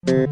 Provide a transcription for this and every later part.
You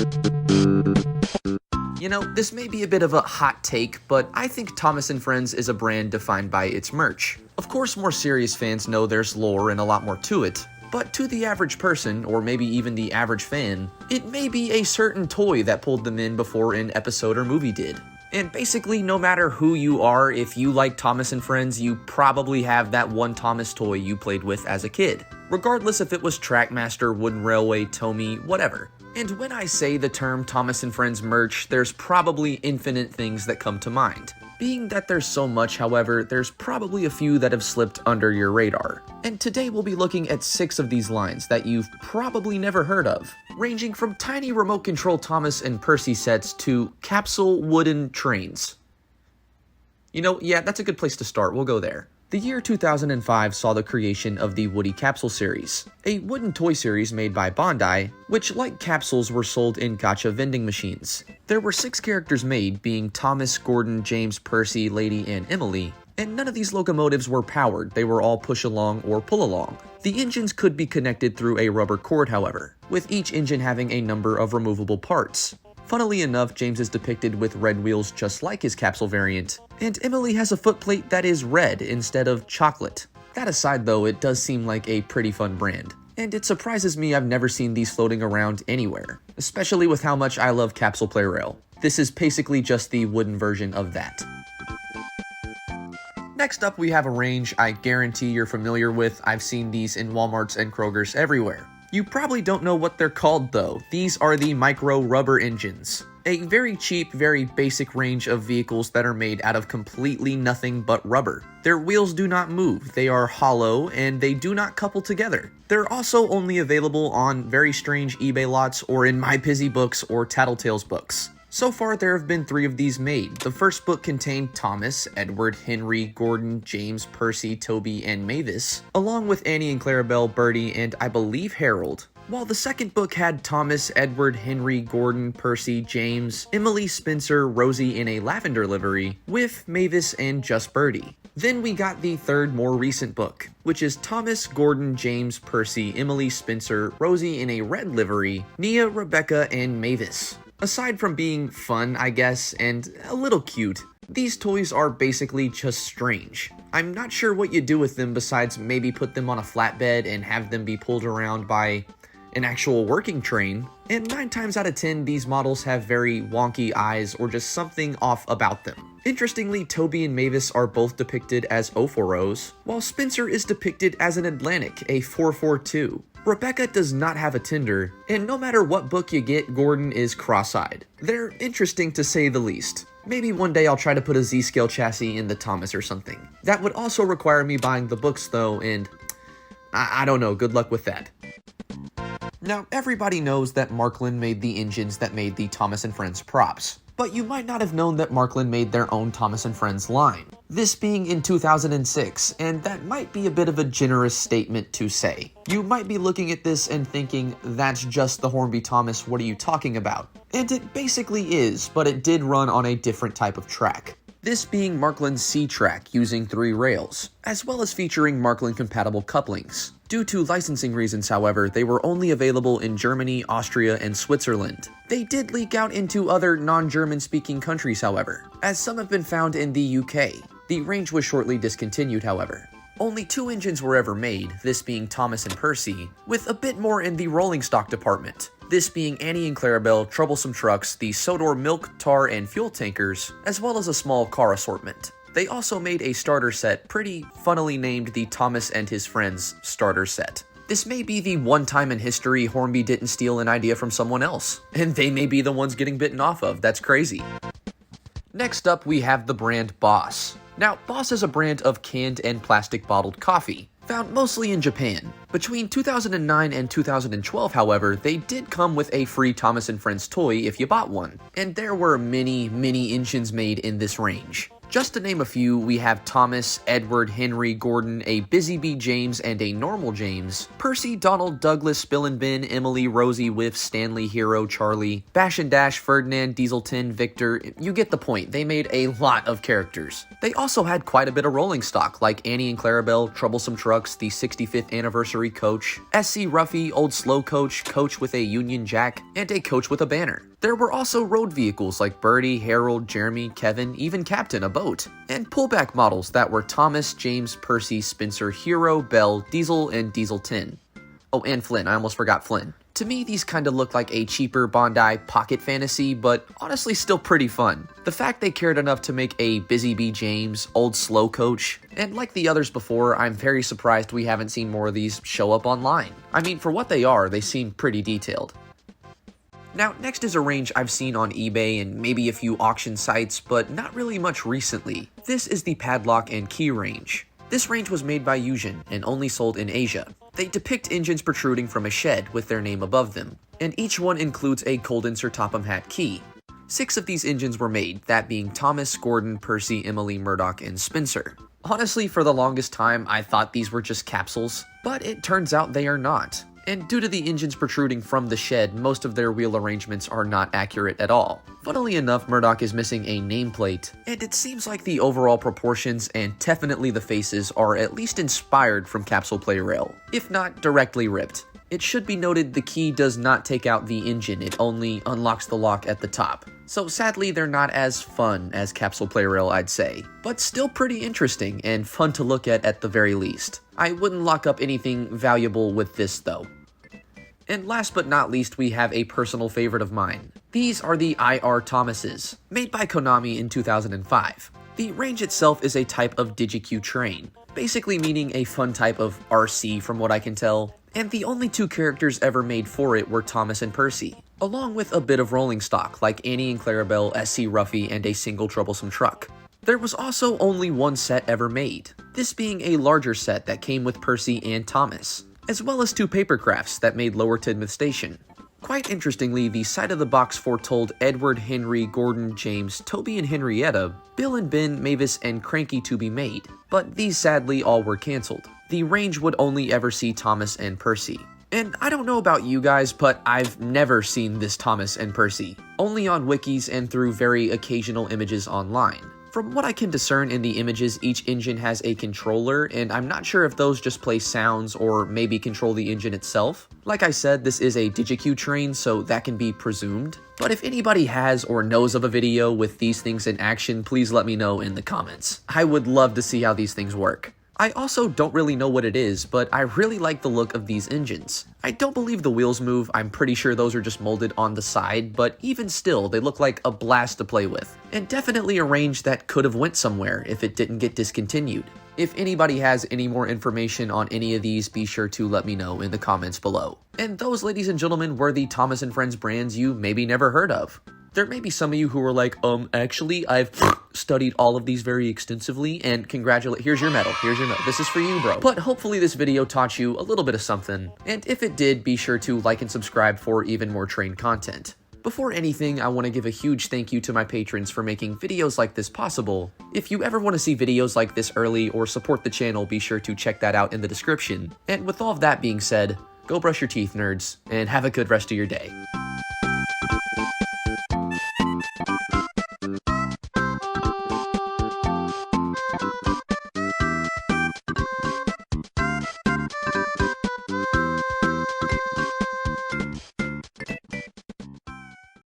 know, this may be a bit of a hot take, but I think Thomas & Friends is a brand defined by its merch. Of course, more serious fans know there's lore and a lot more to it, but to the average person, or maybe even the average fan, it may be a certain toy that pulled them in before an episode or movie did. And basically, no matter who you are, if you like Thomas & Friends, you probably have that one Thomas toy you played with as a kid. Regardless if it was Trackmaster, Wooden Railway, Tomy, whatever. And when I say the term Thomas & Friends merch, there's probably infinite things that come to mind. Being that there's so much, however, there's probably a few that have slipped under your radar. And today we'll be looking at 6 of these lines that you've probably never heard of, ranging from tiny remote control Thomas and Percy sets to capsule wooden trains. You know, yeah, that's a good place to start, we'll go there. The year 2005 saw the creation of the Woody Capsule series, a wooden toy series made by Bandai, which like capsules were sold in gacha vending machines. There were 6 characters made, being Thomas, Gordon, James, Percy, Lady, and Emily, and none of these locomotives were powered, they were all push-along or pull-along. The engines could be connected through a rubber cord, however, with each engine having a number of removable parts. Funnily enough, James is depicted with red wheels just like his capsule variant, and Emily has a footplate that is red instead of chocolate. That aside though, it does seem like a pretty fun brand, and it surprises me I've never seen these floating around anywhere, especially with how much I love Capsule Play Rail. This is basically just the wooden version of that. Next up we have a range I guarantee you're familiar with. I've seen these in Walmarts and Kroger's everywhere. You probably don't know what they're called though. These are the micro rubber engines. A very cheap, very basic range of vehicles that are made out of completely nothing but rubber. Their wheels do not move, they are hollow, and they do not couple together. They're also only available on very strange eBay lots or in My Pizzy books or Tattletales books. So far, there have been 3 of these made. The first book contained Thomas, Edward, Henry, Gordon, James, Percy, Toby, and Mavis, along with Annie and Clarabelle, Bertie, and I believe Harold. While the second book had Thomas, Edward, Henry, Gordon, Percy, James, Emily, Spencer, Rosie in a lavender livery, with Mavis and just Bertie. Then we got the third, more recent book, which is Thomas, Gordon, James, Percy, Emily, Spencer, Rosie in a red livery, Nia, Rebecca, and Mavis. Aside from being fun, I guess, and a little cute, these toys are basically just strange. I'm not sure what you do with them besides maybe put them on a flatbed and have them be pulled around by an actual working train, and 9 times out of 10 these models have very wonky eyes or just something off about them. Interestingly, Toby and Mavis are both depicted as Ophoros, while Spencer is depicted as an Atlantic, a 442. Rebecca does not have a Tinder, and no matter what book you get, Gordon is cross-eyed. They're interesting to say the least. Maybe one day I'll try to put a Z-scale chassis in the Thomas or something. That would also require me buying the books though, and I don't know, good luck with that. Now, everybody knows that Marklin made the engines that made the Thomas & Friends props, but you might not have known that Marklin made their own Thomas & Friends line. This being in 2006, and that might be a bit of a generous statement to say. You might be looking at this and thinking, that's just the Hornby Thomas, what are you talking about? And it basically is, but it did run on a different type of track. This being Marklin's C-Track using 3 rails, as well as featuring Marklin-compatible couplings. Due to licensing reasons, however, they were only available in Germany, Austria, and Switzerland. They did leak out into other non-German speaking countries, however, as some have been found in the UK. The range was shortly discontinued, however. Only 2 engines were ever made, this being Thomas and Percy, with a bit more in the rolling stock department. This being Annie and Clarabelle, troublesome trucks, the Sodor milk, tar, and fuel tankers, as well as a small car assortment. They also made a starter set, pretty funnily named the Thomas and His Friends starter set. This may be the one time in history Hornby didn't steal an idea from someone else, and they may be the ones getting bitten off of, that's crazy. Next up, we have the brand Boss. Now, Boss is a brand of canned and plastic bottled coffee, found mostly in Japan. Between 2009 and 2012, however, they did come with a free Thomas & Friends toy if you bought one, and there were many engines made in this range. Just to name a few, we have Thomas, Edward, Henry, Gordon, a Busy Bee James, and a Normal James, Percy, Donald, Douglas, Spill and Bin, Emily, Rosie, Whiff, Stanley, Hero, Charlie, Bash and Dash, Ferdinand, Dieselton, Victor. You get the point, they made a lot of characters. They also had quite a bit of rolling stock, like Annie and Clarabelle, Troublesome Trucks, the 65th Anniversary Coach, SC Ruffy, Old Slow Coach, Coach with a Union Jack, and a Coach with a banner. There were also road vehicles like Birdie, Harold, Jeremy, Kevin, even Captain, a boat, and pullback models that were Thomas, James, Percy, Spencer, Hero, Bell, Diesel, and Diesel Tin. Oh, and Flynn, I almost forgot Flynn. To me, these kinda look like a cheaper Bandai pocket fantasy, but honestly still pretty fun. The fact they cared enough to make a Busy Bee James, Old Slow Coach, and like the others before, I'm very surprised we haven't seen more of these show up online. I mean, for what they are, they seem pretty detailed. Now, next is a range I've seen on eBay and maybe a few auction sites, but not really much recently. This is the Padlock and Key range. This range was made by Yujin and only sold in Asia. They depict engines protruding from a shed with their name above them, and each one includes a Coldenser Topham Hatt key. 6 of these engines were made, that being Thomas, Gordon, Percy, Emily, Murdoch, and Spencer. Honestly, for the longest time, I thought these were just capsules, but it turns out they are not. And due to the engines protruding from the shed, most of their wheel arrangements are not accurate at all. Funnily enough, Murdoch is missing a nameplate, and it seems like the overall proportions and definitely the faces are at least inspired from Capsule Play Rail, if not directly ripped. It should be noted the key does not take out the engine, it only unlocks the lock at the top. So sadly, they're not as fun as Capsule Play Rail, I'd say, but still pretty interesting and fun to look at the very least. I wouldn't lock up anything valuable with this though. And last but not least, we have a personal favorite of mine. These are the IR Thomases, made by Konami in 2005. The range itself is a type of DigiQ train, basically meaning a fun type of RC from what I can tell, and the only 2 characters ever made for it were Thomas and Percy, along with a bit of rolling stock like Annie and Clarabelle, SC Ruffy, and a single Troublesome Truck. There was also only 1 set ever made, this being a larger set that came with Percy and Thomas, as well as 2 papercrafts that made Lower Tidmouth Station. Quite interestingly, the side of the box foretold Edward, Henry, Gordon, James, Toby and Henrietta, Bill and Ben, Mavis, and Cranky to be made, but these sadly all were cancelled. The range would only ever see Thomas and Percy. And I don't know about you guys, but I've never seen this Thomas and Percy, only on wikis and through very occasional images online. From what I can discern in the images, each engine has a controller, and I'm not sure if those just play sounds or maybe control the engine itself. Like I said, this is a DigiQ train, so that can be presumed. But if anybody has or knows of a video with these things in action, please let me know in the comments. I would love to see how these things work. I also don't really know what it is, but I really like the look of these engines. I don't believe the wheels move, I'm pretty sure those are just molded on the side, but even still, they look like a blast to play with. And definitely a range that could have went somewhere if it didn't get discontinued. If anybody has any more information on any of these, be sure to let me know in the comments below. And those, ladies and gentlemen, were the Thomas & Friends brands you maybe never heard of. There may be some of you who are like, actually, I've studied all of these very extensively, and here's your medal, this is for you, bro. But hopefully this video taught you a little bit of something, and if it did, be sure to like and subscribe for even more train content. Before anything, I want to give a huge thank you to my patrons for making videos like this possible. If you ever want to see videos like this early or support the channel, be sure to check that out in the description. And with all of that being said, go brush your teeth, nerds, and have a good rest of your day.